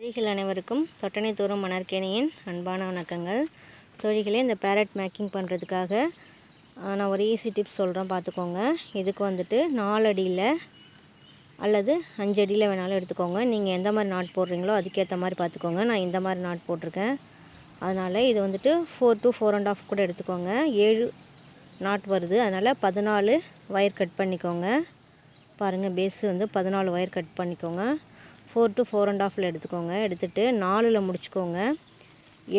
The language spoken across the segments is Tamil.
தோழிகள் அனைவருக்கும் தொட்டனை தூரம் மணற்கேணியின் அன்பான வணக்கங்கள். தோழிகளே, இந்த பேரட் மேக்கிங் பண்ணுறதுக்காக நான் ஒரு ஈஸி டிப்ஸ் சொல்கிறேன், பார்த்துக்கோங்க. இதுக்கு வந்துட்டு 4 அடியில் அல்லது 5 அடியில் வேணாலும் எடுத்துக்கோங்க. நீங்கள் எந்த மாதிரி நாட் போடுறீங்களோ அதுக்கேற்ற மாதிரி பார்த்துக்கோங்க. நான் இந்த மாதிரி நாட் போட்டிருக்கேன், அதனால் இது வந்துட்டு 4 to 4.5 கூட எடுத்துக்கோங்க. 7 நாட் வருது, அதனால் 14 ஒயர் கட் பண்ணிக்கோங்க. பாருங்கள், பேஸு வந்து 14 ஒயர் கட் பண்ணிக்கோங்க. 4 to 4.5 எடுத்துக்கோங்க. எடுத்துகிட்டு 4ல் முடிச்சுக்கோங்க.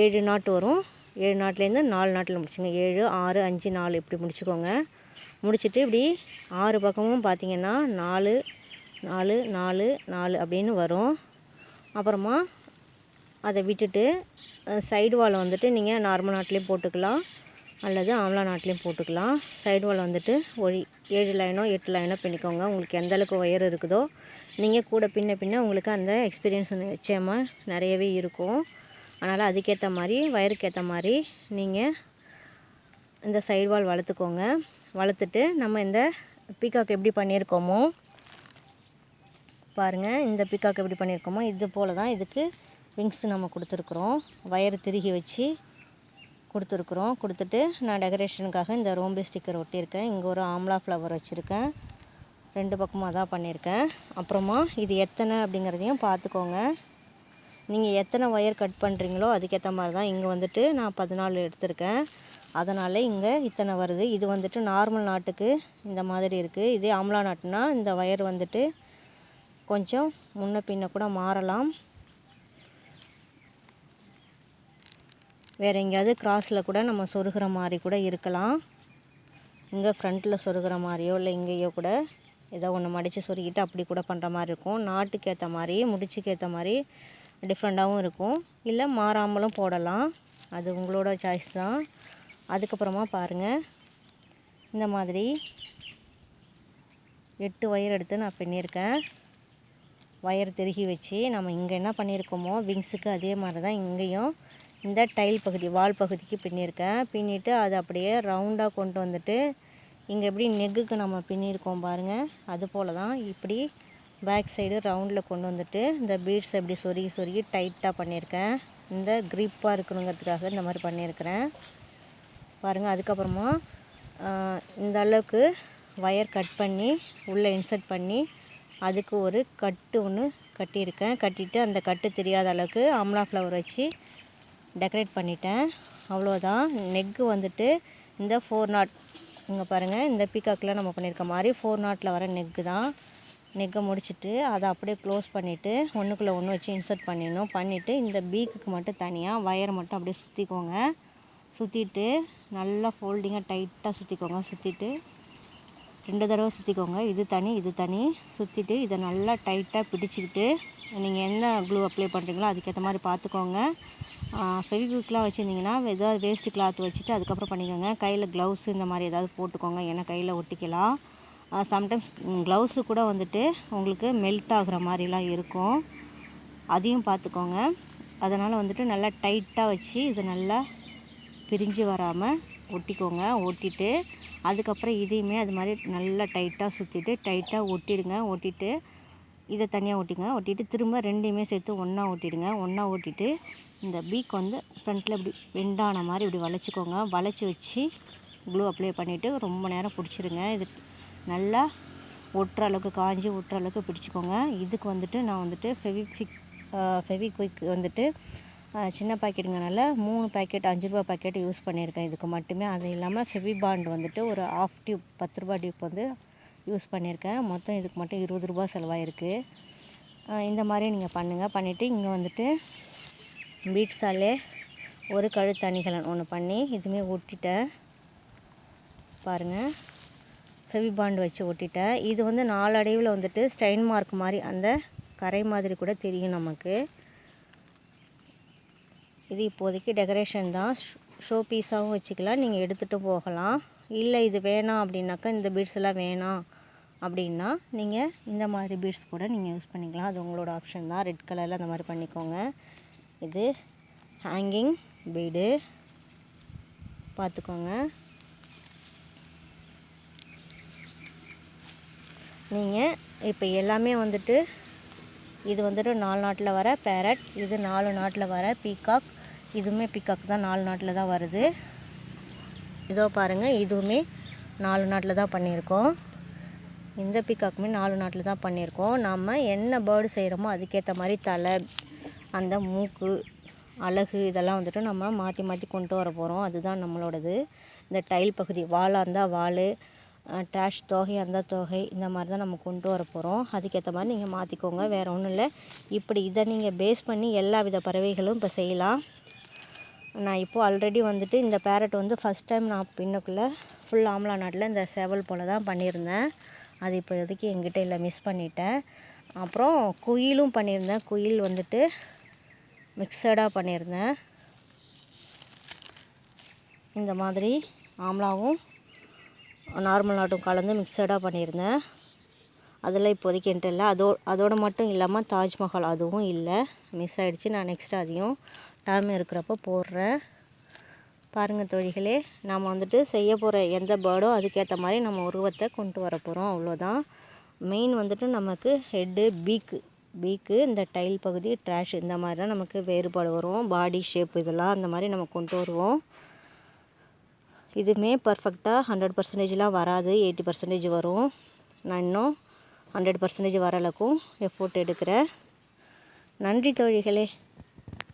7 நாட் வரும். 7 நாட்லேருந்து 4 நாட்டில் முடிச்சுங்க. 7 6 5 4 இப்படி முடிச்சுக்கோங்க. முடிச்சுட்டு இப்படி 6 பக்கமும் பார்த்தீங்கன்னா 4 4 4 4 அப்படின்னு வரும். அப்புறமா அதை விட்டுட்டு சைடு வால் வந்துட்டு நீங்கள் நார்மல் நாட்லேயும் போட்டுக்கலாம் அல்லது ஆம்லா நாட்லேயும் போட்டுக்கலாம். சைடு வால் வந்துட்டு ஒரு 7 லைனோ 8 லைனோ பின்னிக்கோங்க. உங்களுக்கு எந்தளவுக்கு ஒயர் இருக்குதோ நீங்கள் கூட பின்ன உங்களுக்கு அந்த எக்ஸ்பீரியன்ஸ் நிச்சயமாக நிறையவே இருக்கும். அதனால் அதுக்கேற்ற மாதிரி ஒயருக்கு ஏற்ற மாதிரி நீங்கள் இந்த சைடு வால் வளர்த்துக்கோங்க. வளர்த்துட்டு நம்ம இந்த பீகாக் எப்படி பண்ணியிருக்கோமோ பாருங்கள், இந்த பீகாக் எப்படி பண்ணியிருக்கோமோ இது போல் தான் இதுக்கு விங்ஸ் நம்ம கொடுத்துருக்குறோம். ஒயர் திருகி வச்சு கொடுத்துருக்குறோம். கொடுத்துட்டு நான் டெக்கரேஷனுக்காக இந்த ரோம்பு ஸ்டிக்கர் ஒட்டியிருக்கேன். இங்கே ஒரு ஆம்லா ஃப்ளவர் வச்சுருக்கேன். 2 பக்கமும் அதான் பண்ணியிருக்கேன். அப்புறமா இது எத்தனை அப்படிங்கிறதையும் பார்த்துக்கோங்க. நீங்கள் எத்தனை ஒயர் கட் பண்ணுறீங்களோ அதுக்கேற்ற மாதிரி தான். இங்கே வந்துட்டு நான் 14 எடுத்திருக்கேன், அதனால் இங்கே இத்தனை வருது. இது வந்துட்டு நார்மல் நாட்டுக்கு இந்த மாதிரி இருக்குது. இதே ஆம்லா நாட்டுனா இந்த ஒயர் வந்துட்டு கொஞ்சம் முன்ன பின்ன கூட மாறலாம். வேறு எங்கேயாவது கிராஸில் கூட நம்ம சொருகிற மாதிரி கூட இருக்கலாம். இங்கே ஃப்ரண்ட்டில் சொருகிற மாதிரியோ இல்லை இங்கேயோ கூட ஏதோ ஒன்று மடித்து சொருகிட்டு அப்படி கூட பண்ணுற மாதிரி இருக்கும். நாட்டுக்கு ஏற்ற மாதிரி முடிச்சுக்கு ஏற்ற மாதிரி டிஃப்ரெண்ட்டாகவும் இருக்கும். இல்லை மாறாமலும் போடலாம், அது உங்களோட சாய்ஸ் தான். அதுக்கப்புறமா பாருங்கள், இந்த மாதிரி 8 ஒயர் எடுத்து நான் பின்னியிருக்கேன். ஒயர் திருகி வச்சு நம்ம இங்கே என்ன பண்ணியிருக்கோமோ விங்ஸுக்கு அதே மாதிரி தான் இங்கேயும் இந்த டைல் பகுதி வால் பகுதிக்கு பின்னியிருக்கேன். பின்னிட்டு அதை அப்படியே ரவுண்டாக கொண்டு வந்துட்டு இங்கே எப்படி நெக்குக்கு நம்ம பின்னியிருக்கோம் பாருங்கள், அது போல் தான் இப்படி பேக் சைடு ரவுண்டில் கொண்டு வந்துட்டு இந்த பீட்ஸ் எப்படி சொருகி டைட்டாக பண்ணியிருக்கேன். இந்த க்ரிப்பாக இருக்கணுங்கிறதுக்காக இந்த மாதிரி பண்ணியிருக்கிறேன் பாருங்கள். அதுக்கப்புறமா இந்த அளவுக்கு ஒயர் கட் பண்ணி உள்ளே இன்சர்ட் பண்ணி அதுக்கு ஒரு கட்டு ஒன்று கட்டியிருக்கேன். கட்டிட்டு அந்த கட்டு தெரியாத அளவுக்கு ஆம்லா ஃப்ளவர் வச்சு டெக்கரேட் பண்ணிட்டேன். அவ்வளோதான். நெக்கு வந்துட்டு இந்த 4 நாட் இங்கே பாருங்கள், இந்த பீகாக்கில் நம்ம பண்ணியிருக்க மாதிரி 4 நாட்டில் வர நெக்கு தான். நெக்கை முடிச்சுட்டு அதை அப்படியே க்ளோஸ் பண்ணிவிட்டு ஒன்றுக்குள்ளே ஒன்று வச்சு இன்சர்ட் பண்ணிடணும். பண்ணிவிட்டு இந்த பீக்குக்கு மட்டும் தனியாக ஒயரை மட்டும் அப்படியே சுற்றிக்கோங்க. சுற்றிட்டு நல்லா ஃபோல்டிங்காக டைட்டாக சுற்றிக்கோங்க. சுற்றிட்டு 2 தடவை சுற்றிக்கோங்க. இது தனி இது தனி. சுற்றிட்டு இதை நல்லா டைட்டாக பிடிச்சிக்கிட்டு நீங்கள் என்ன க்ளூ அப்ளை பண்ணுறீங்களோ அதுக்கேற்ற மாதிரி பார்த்துக்கோங்க. ஃபெவிக்விக்லாம் வச்சுருந்தீங்கன்னா ஏதாவது வேஸ்ட்டு கிளாத் வச்சுட்டு அதுக்கப்புறம் பண்ணிக்கோங்க. கையில் க்ளவுஸு இந்த மாதிரி ஏதாவது போட்டுக்கோங்க, ஏன்னா கையில் ஒட்டிக்கலாம். சம்டைம்ஸ் க்ளவுஸு கூட வந்துட்டு உங்களுக்கு மெல்ட் ஆகுற மாதிரிலாம் இருக்கும், அதையும் பார்த்துக்கோங்க. அதனால் வந்துட்டு நல்லா டைட்டாக வச்சு இது நல்லா பிரிஞ்சு வராமல் ஒட்டிக்கோங்க. ஒட்டிட்டு அதுக்கப்புறம் இதையுமே அது மாதிரி நல்லா டைட்டாக சுற்றிட்டு டைட்டாக ஒட்டிடுங்க. ஒட்டிட்டு இதை தனியாக ஒட்டிங்க. ஒட்டிட்டு திரும்ப ரெண்டையுமே சேர்த்து ஒன்றா ஒட்டிடுங்க. ஒன்றா ஒட்டிட்டு இந்த பீக் வந்து ஃப்ரண்ட்டில் இப்படி பெண்டான மாதிரி இப்படி வளைச்சிக்கோங்க. வளைச்சி வச்சு க்ளூ அப்ளை பண்ணிவிட்டு ரொம்ப நேரம் பிடிச்சிருங்க. இது நல்லா ஒட்டுற அளவுக்கு காஞ்சி ஒட்டுற அளவுக்கு பிடிச்சிக்கோங்க. இதுக்கு வந்துட்டு நான் வந்துட்டு ஃபெவிக்விக் வந்துட்டு சின்ன பாக்கெட்டுங்கனால 3 பாக்கெட் 5 ரூபா பாக்கெட் யூஸ் பண்ணியிருக்கேன் இதுக்கு மட்டுமே. அது இல்லாமல் ஃபெவிபாண்ட் வந்துட்டு ஒரு 1/2 டியூப் 10 ரூபா டியூப் வந்து யூஸ் பண்ணியிருக்கேன். மொத்தம் இதுக்கு மட்டும் 20 ரூபா செலவாயிருக்கு. இந்த மாதிரி நீங்கள் பண்ணுங்கள். பண்ணிவிட்டு இங்கே வந்துட்டு பீட்ஸாலே ஒரு கழுத்தணிகலன் ஒன்று பண்ணி இதுவுமே ஒட்டிட்டேன் பாருங்கள். ஃபெவிபாண்ட் வச்சு ஒட்டிட்டேன். இது வந்து 4 அடைவில் வந்துட்டு ஸ்டைன் மார்க் மாதிரி அந்த கரை மாதிரி கூட தெரியும் நமக்கு. இது இப்போதைக்கு டெக்கரேஷன் தான், ஷோ பீஸாகவும் வச்சுக்கலாம், நீங்கள் எடுத்துகிட்டு போகலாம். இல்லை இது வேணாம் அப்படின்னாக்கா, இந்த பீட்ஸ் எல்லாம் வேணாம் அப்படின்னா நீங்கள் இந்த மாதிரி பீட்ஸ் கூட நீங்கள் யூஸ் பண்ணிக்கலாம். அது உங்களோட ஆப்ஷன் தான். ரெட் கலரில் அந்த மாதிரி பண்ணிக்கோங்க. இது ஹேங்கிங் பீடு பார்த்துக்கோங்க. நீங்கள் இப்போ எல்லாமே வந்துட்டு இது வந்துட்டு 4 நாட்டில் வர பேரட், இது 4 நாட்டில் வர பீகாக். இதுவுமே பீகாக் தான், 4 நாட்டில் தான் வருது. இதோ பாருங்கள், இதுவுமே 4 நாட்டில் தான் பண்ணியிருக்கோம். இந்த பீகாக்குமே 4 நாட்டில் தான் பண்ணியிருக்கோம். நம்ம என்ன பேர்டு செய்கிறோமோ அதுக்கேற்ற மாதிரி தலை, அந்த மூக்கு, அலகு இதெல்லாம் வந்துட்டு நம்ம மாற்றி மாற்றி கொண்டு வர போகிறோம். அதுதான் நம்மளோடது. இந்த டைல் பகுதி வாலாக இருந்தால் வால், ட்ராஷ் தொகையாக இருந்தால் தொகை, இந்த மாதிரி தான் நம்ம கொண்டு வர போகிறோம். அதுக்கேற்ற மாதிரி நீங்கள் மாற்றிக்கோங்க, வேறு ஒன்றும் இல்லை. இப்படி இதை நீங்கள் பேஸ் பண்ணி எல்லா வித பறவைகளும் இப்போ செய்யலாம். நான் இப்போது ஆல்ரெடி வந்துட்டு இந்த பேரட் வந்து ஃபஸ்ட் டைம் நான் பின்னக்குள்ளே ஃபுல் ஆம்லா நாட்டில் இந்த சேவல் போல் தான் பண்ணியிருந்தேன். அது இப்போதைக்கு எங்கிட்ட இல்லை, மிஸ் பண்ணிட்டேன். அப்புறம் குயிலும் பண்ணியிருந்தேன். குயில் வந்துட்டு மிக்சடாக பண்ணியிருந்தேன். இந்த மாதிரி ஆம்லாவும் நார்மல் நாட்டும் கலந்து மிக்சடாக பண்ணியிருந்தேன். அதெல்லாம் இப்போதைக்கு என்கிட்ட இல்லை. அதோடு மட்டும் இல்லாமல் தாஜ்மஹால் அதுவும் இல்லை, மிஸ் ஆகிடுச்சு. நான் நெக்ஸ்ட்டு அதையும் டைம் இருக்கிறப்போ போடுறேன். பாருங்கள் தோழிகளே, நாம் வந்துட்டு செய்ய போகிற எந்த பேர்டோ அதுக்கேற்ற மாதிரி நம்ம உருவத்தை கொண்டு வர போகிறோம். அவ்வளோதான். மெயின் வந்துட்டு நமக்கு ஹெட்டு, பீக்கு, இந்த டைல் பகுதி, ட்ராஷ், இந்த மாதிரி தான் நமக்கு வேறுபாடு வரும். பாடி ஷேப் இதெல்லாம் அந்த மாதிரி நம்ம கொண்டு வருவோம். இதுவுமே பர்ஃபெக்டாக 100% வராது, 80% வரும். நான் இன்னும் 100% வர அளவுக்கும் எஃபோர்ட் எடுக்கிறேன். நன்றி தோழிகளே.